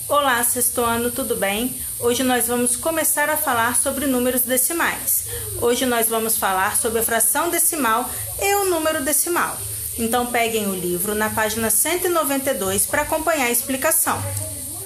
Olá, sexto ano, tudo bem? Hoje nós vamos começar a falar sobre números decimais. Hoje nós vamos falar sobre a fração decimal e o número decimal. Então peguem o livro na página 192 para acompanhar a explicação.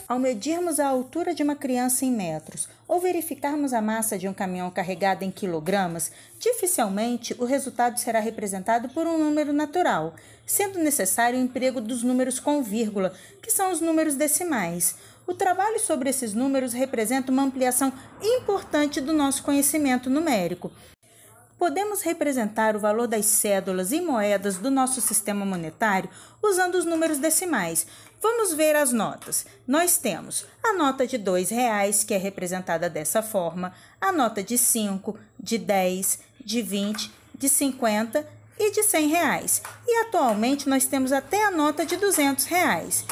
Ao medirmos a altura de uma criança em metros ou verificarmos a massa de um caminhão carregado em quilogramas, dificilmente o resultado será representado por um número natural, sendo necessário o emprego dos números com vírgula, que são os números decimais. O trabalho sobre esses números representa uma ampliação importante do nosso conhecimento numérico. Podemos representar o valor das cédulas e moedas do nosso sistema monetário usando os números decimais. Vamos ver as notas. Nós temos a nota de R$2, que é representada dessa forma, a nota de 5, de 10, de 20, de 50 e de R$100. E atualmente nós temos até a nota de R$200.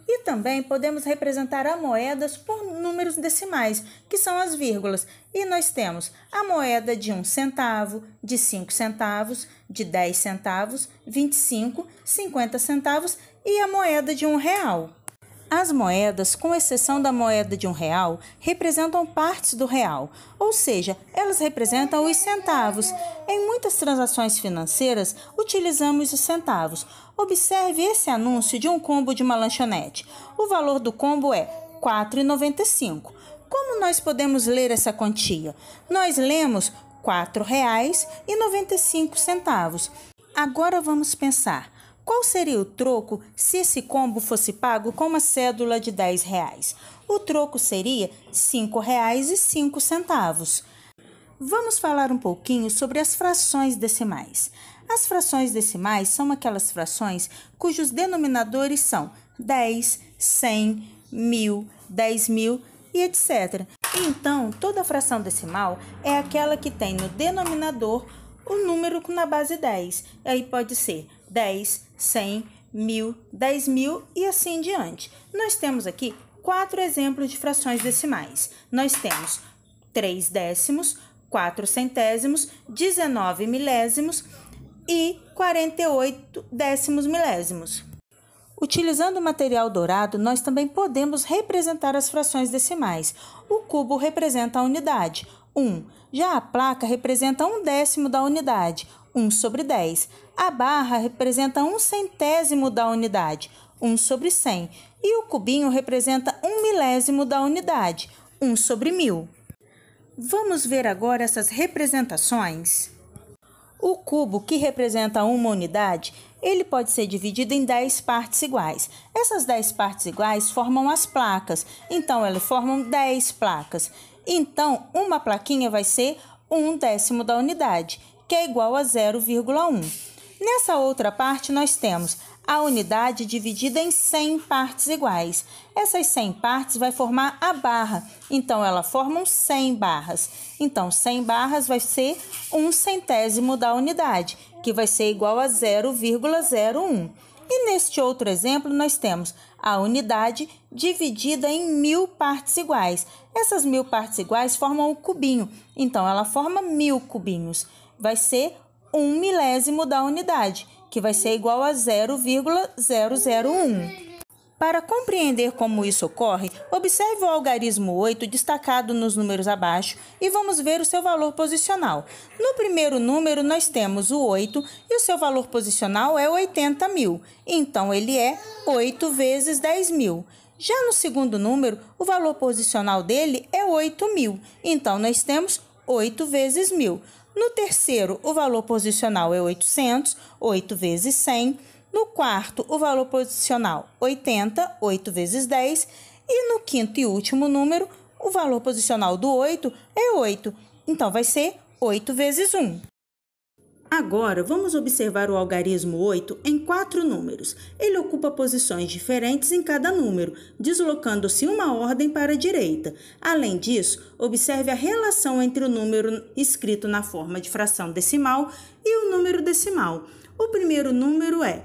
E também podemos representar as moedas por números decimais, que são as vírgulas. E nós temos a moeda de 1 centavo, de 5 centavos, de 10 centavos, 25, 50 centavos e a moeda de R$1. As moedas, com exceção da moeda de R$1, representam partes do real, ou seja, elas representam os centavos. Em muitas transações financeiras, utilizamos os centavos. Observe esse anúncio de um combo de uma lanchonete. O valor do combo é R$ 4,95. Como nós podemos ler essa quantia? Nós lemos R$ 4,95. Agora vamos pensar. Qual seria o troco se esse combo fosse pago com uma cédula de R$10? O troco seria R$ 5,05. Vamos falar um pouquinho sobre as frações decimais. As frações decimais são aquelas frações cujos denominadores são 10, 100, 1000, 10.000 e etc. Então, toda fração decimal é aquela que tem no denominador o número na base 10. Aí pode ser 10, 100, 1000, 10.000 e assim em diante. Nós temos aqui 4 exemplos de frações decimais. Nós temos 3 décimos, 4 centésimos, 19 milésimos e 48 décimos milésimos. Utilizando o material dourado, nós também podemos representar as frações decimais. O cubo representa a unidade, 1. Já a placa representa 1/10 da unidade, 1/10. A barra representa 1/100 da unidade, 1/100. E o cubinho representa 1/1000 da unidade, 1/1000. Vamos ver agora essas representações. O cubo, que representa uma unidade, ele pode ser dividido em 10 partes iguais. Essas 10 partes iguais formam as placas, então elas formam 10 placas. Então, uma plaquinha vai ser 1/10 da unidade, que é igual a 0,1. Nessa outra parte, nós temos a unidade dividida em 100 partes iguais. Essas 100 partes vai formar a barra, então ela forma 100 barras. Então, 100 barras vai ser 1/100 da unidade, que vai ser igual a 0,01. E neste outro exemplo, nós temos a unidade dividida em 1000 partes iguais. Essas 1000 partes iguais formam o cubinho, então ela forma 1000 cubinhos. Vai ser 1/1000 da unidade, que vai ser igual a 0,001. Para compreender como isso ocorre, observe o algarismo 8 destacado nos números abaixo e vamos ver o seu valor posicional. No primeiro número, nós temos o 8 e o seu valor posicional é 80.000. Então, ele é 8 vezes 10.000. Já no segundo número, o valor posicional dele é 8.000. Então, nós temos 8 vezes 1.000. No terceiro, o valor posicional é 800, 8 vezes 100. No quarto, o valor posicional 80, 8 vezes 10. E no quinto e último número, o valor posicional do 8 é 8. Então, vai ser 8 vezes 1. Agora, vamos observar o algarismo 8 em 4 números. Ele ocupa posições diferentes em cada número, deslocando-se uma ordem para a direita. Além disso, observe a relação entre o número escrito na forma de fração decimal e o número decimal. O primeiro número é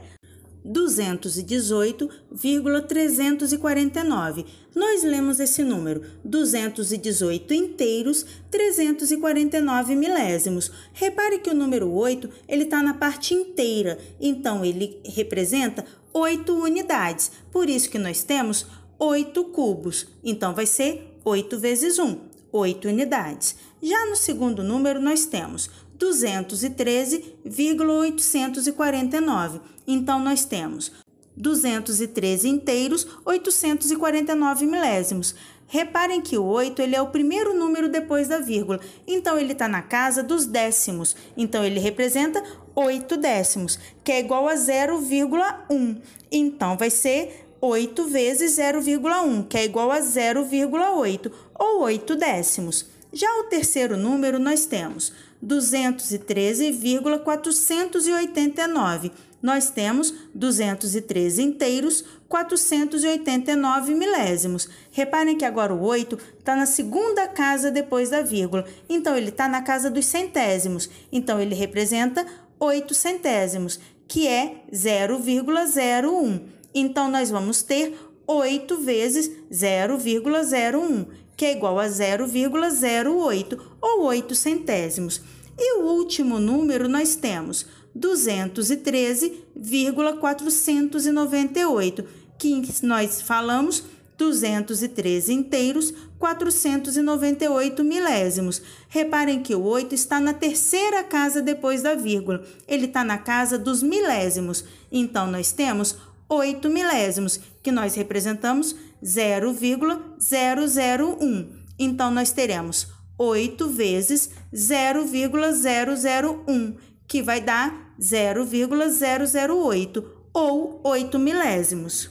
218,349. Nós lemos esse número, 218 inteiros, 349 milésimos. Repare que o número 8 está na parte inteira, então ele representa 8 unidades. Por isso que nós temos 8 cubos. Então, vai ser 8 vezes 1, 8 unidades. Já no segundo número, nós temos 213,849. Então, nós temos 213 inteiros, 849 milésimos. Reparem que o 8 ele é o primeiro número depois da vírgula, então ele está na casa dos décimos. Então, ele representa 8 décimos, que é igual a 0,1. Então, vai ser 8 vezes 0,1, que é igual a 0,8, ou 8 décimos. Já o terceiro número, nós temos 213,489. Nós temos 213 inteiros, 489 milésimos. Reparem que agora o 8 está na segunda casa depois da vírgula. Então, ele está na casa dos centésimos. Então, ele representa 8 centésimos, que é 0,01. Então, nós vamos ter 8 vezes 0,01, que é igual a 0,08, ou 8 centésimos. E o último número nós temos 213,498, que nós falamos 213 inteiros, 498 milésimos. Reparem que o 8 está na terceira casa depois da vírgula. Ele está na casa dos milésimos. Então, nós temos 8 milésimos, que nós representamos 0,001. Então, nós teremos 8 vezes 0,001, que vai dar 0,008, ou 8 milésimos.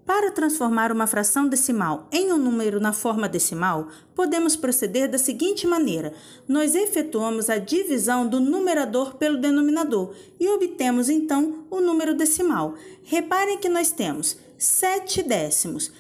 Para transformar uma fração decimal em um número na forma decimal, podemos proceder da seguinte maneira. Nós efetuamos a divisão do numerador pelo denominador e obtemos, então, o número decimal. Reparem que nós temos 7 décimos.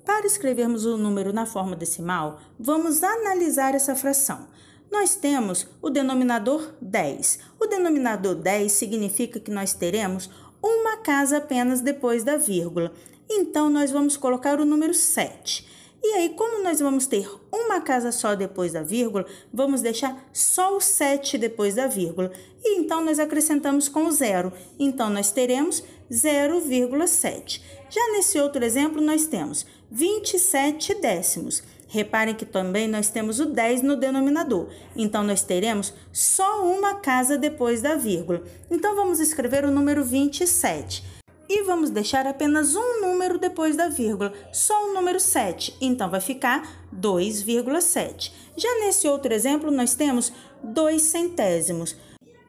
Para escrevermos o número na forma decimal, vamos analisar essa fração. Nós temos o denominador 10. O denominador 10 significa que nós teremos uma casa apenas depois da vírgula. Então, nós vamos colocar o número 7. E aí, como nós vamos ter uma casa só depois da vírgula, vamos deixar só o 7 depois da vírgula. E então, nós acrescentamos com o 0. Então, nós teremos 0,7. Já nesse outro exemplo, nós temos 27 décimos. Reparem que também nós temos o 10 no denominador. Então, nós teremos só uma casa depois da vírgula. Então, vamos escrever o número 27. E vamos deixar apenas um número depois da vírgula, só o número 7. Então, vai ficar 2,7. Já nesse outro exemplo, nós temos 2 centésimos.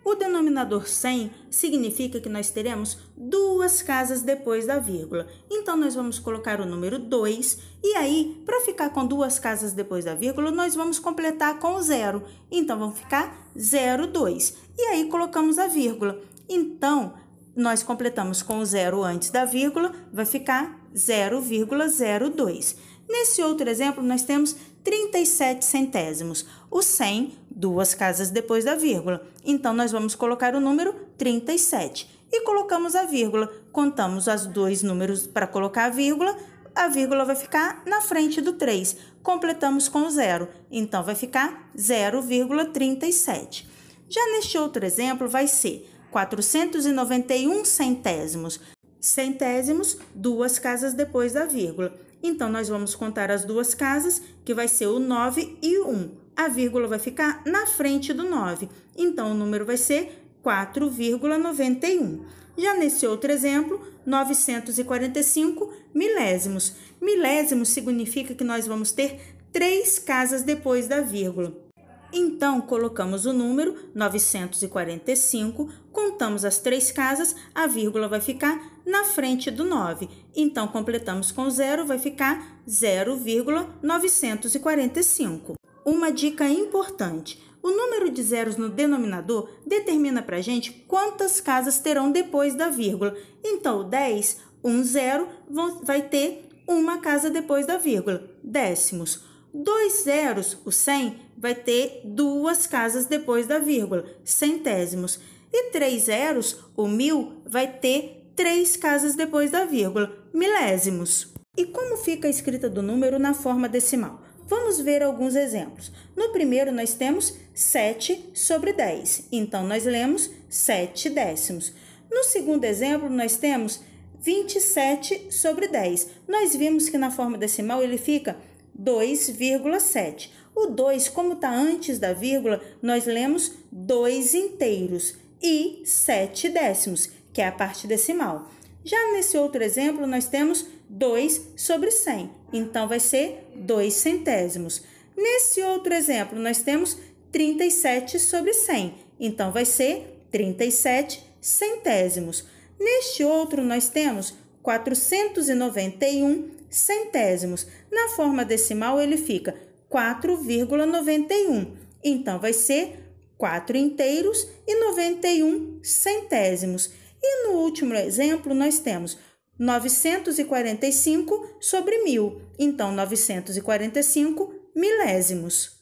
O denominador 100 significa que nós teremos duas casas depois da vírgula. Então, nós vamos colocar o número 2 e aí, para ficar com duas casas depois da vírgula, nós vamos completar com o 0. Então, vão ficar 0,2. E aí, colocamos a vírgula. Então, nós completamos com o 0 antes da vírgula, vai ficar 0,02. Nesse outro exemplo, nós temos 37 centésimos. O 100, duas casas depois da vírgula. Então, nós vamos colocar o número 37. E colocamos a vírgula. Contamos os dois números para colocar a vírgula vai ficar na frente do 3. Completamos com o 0. Então, vai ficar 0,37. Já neste outro exemplo, vai ser 491 centésimos. Centésimos, duas casas depois da vírgula. Então, nós vamos contar as duas casas, que vai ser o 9 e o 1. A vírgula vai ficar na frente do 9. Então, o número vai ser 4,91. Já nesse outro exemplo, 945 milésimos. Milésimos significa que nós vamos ter 3 casas depois da vírgula. Então, colocamos o número 945, contamos as 3 casas, a vírgula vai ficar na frente do 9. Então, completamos com 0, vai ficar 0,945. Uma dica importante: o número de zeros no denominador determina para a gente quantas casas terão depois da vírgula. Então, o 10, 0, vai ter uma casa depois da vírgula, décimos. 2 zeros, o 100, vai ter duas casas depois da vírgula, centésimos. E 3 zeros, o 1000, vai ter 3 casas depois da vírgula, milésimos. E como fica a escrita do número na forma decimal? Vamos ver alguns exemplos. No primeiro, nós temos 7 sobre 10. Então, nós lemos 7 décimos. No segundo exemplo, nós temos 27 sobre 10. Nós vimos que na forma decimal ele fica 2,7. O 2, como está antes da vírgula, nós lemos 2 inteiros e 7 décimos, que é a parte decimal. Já nesse outro exemplo, nós temos 2 sobre 100, então vai ser 2 centésimos. Nesse outro exemplo, nós temos 37 sobre 100, então vai ser 37 centésimos. Neste outro, nós temos 491 centésimos. Na forma decimal, ele fica 4,91. Então, vai ser 4 inteiros e 91 centésimos. E no último exemplo, nós temos 945 sobre 1000. Então, 945 milésimos.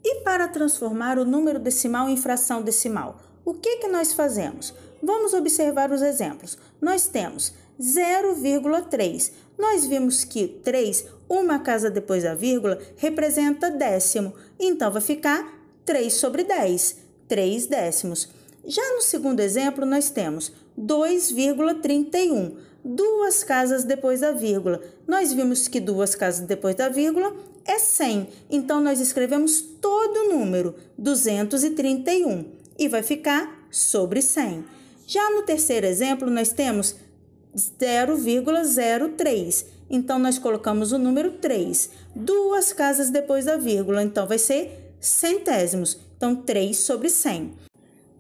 E para transformar o número decimal em fração decimal, o que nós fazemos? Vamos observar os exemplos. Nós temos 0,3. Nós vimos que 3, uma casa depois da vírgula, representa décimo. Então, vai ficar 3 sobre 10, 3 décimos. Já no segundo exemplo, nós temos 2,31. Duas casas depois da vírgula. Nós vimos que duas casas depois da vírgula é 100. Então, nós escrevemos todo o número, 231. E vai ficar sobre 100. Já no terceiro exemplo, nós temos 0,03. Então, nós colocamos o número 3. Duas casas depois da vírgula, então vai ser centésimos. Então, 3 sobre 100.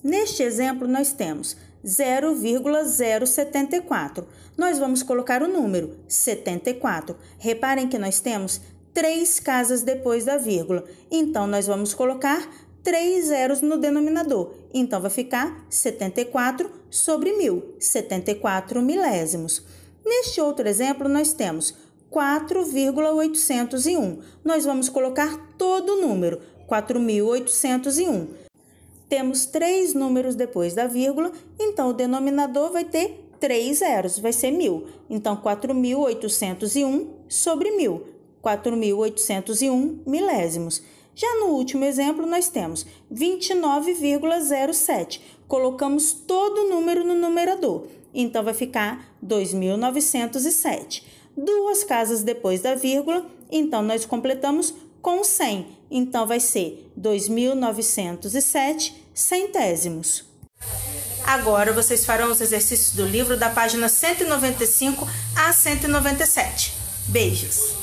Neste exemplo, nós temos 0,074. Nós vamos colocar o número 74. Reparem que nós temos 3 casas depois da vírgula. Então, nós vamos colocar 3 zeros no denominador. Então, vai ficar 74 sobre 1000, 74 milésimos. Neste outro exemplo, nós temos 4,801. Nós vamos colocar todo o número, 4.801. Temos 3 números depois da vírgula, então o denominador vai ter 3 zeros, vai ser 1000. Então, 4.801 sobre 1000, 4.801 milésimos. Já no último exemplo, nós temos 29,07. Colocamos todo o número no numerador. Então, vai ficar 2.907. Duas casas depois da vírgula, então, nós completamos com 100. Então, vai ser 2.907 centésimos. Agora, vocês farão os exercícios do livro da página 195 a 197. Beijos!